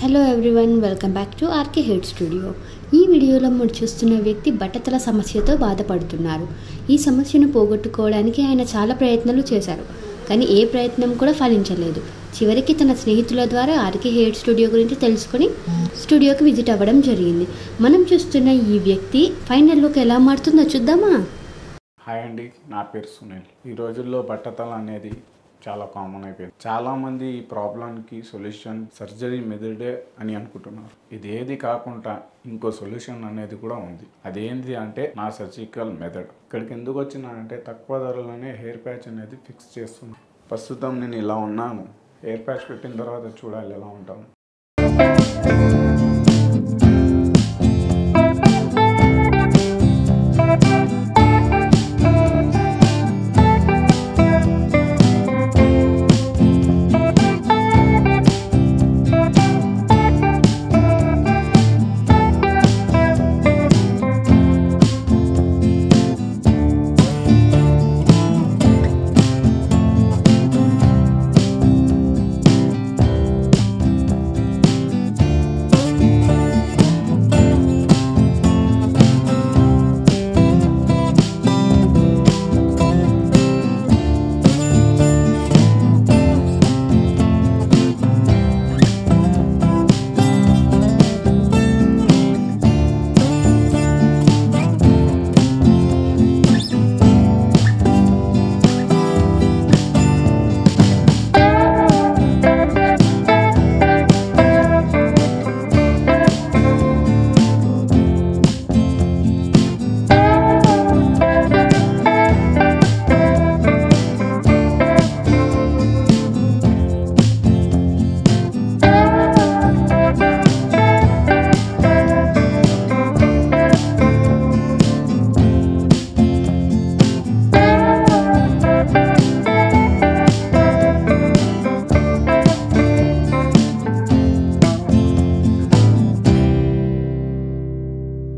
Hello everyone, welcome back to RK hair studio. ఈ వీడియోలో మీరు చూస్తున్న వ్యక్తి బట్టతల సమస్యతో బాధపడుతున్నారు. ఈ సమస్యను పోగొట్టుకోవడానికి ఆయన చాలా ప్రయత్నాలు చేశారు, కానీ ఏ ప్రయత్నం కూడా ఫలించలేదు. చివరికి తన స్నేహితుల ద్వారా ఆర్కే హెయిర్ స్టూడియో గురించి తెలుసుకొని స్టూడియోకి విజిట్ అవ్వడం జరిగింది. మనం చూస్తున్న ఈ వ్యక్తి ఫైనల్ లుక్ ఎలా మారుతుందో చూద్దామా? హాయ్ అండి, నా పేరు సునీల్. ఈ రోజుల్లో బట్టతల అనేది చాలా కామన్ అయిపోయింది. చాలామంది ఈ ప్రాబ్లంకి సొల్యూషన్ సర్జరీ మెథడే అని అనుకుంటున్నారు. ఇది ఏది కాకుండా ఇంకో సొల్యూషన్ అనేది కూడా ఉంది. అదేంటి అంటే నా సర్జికల్ మెథడ్. ఇక్కడికి ఎందుకు వచ్చినా అంటే తక్కువ ధరలోనే హెయిర్ ప్యాచ్ అనేది ఫిక్స్ చేస్తుంది. ప్రస్తుతం నేను ఇలా ఉన్నాను. హెయిర్ ప్యాచ్ పెట్టిన తర్వాత చూడాలి ఎలా ఉంటాను.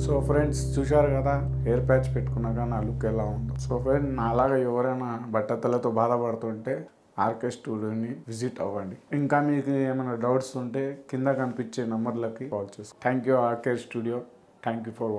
సో ఫ్రెండ్స్, చూశారు కదా హెయిర్ ప్యాచ్ పెట్టుకున్నాక నా లుక్ ఎలా ఉందో. సో ఫ్రెండ్స్, నాలాగా ఎవరైనా బట్టతలతో బాధపడుతుంటే ఆర్కే స్టూడియోని విజిట్ అవ్వండి. ఇంకా మీకు ఏమైనా డౌట్స్ ఉంటే కింద కనిపించే నెంబర్లకి కాల్ చేస్తాను. Thank you RK studio. Thank you for watching.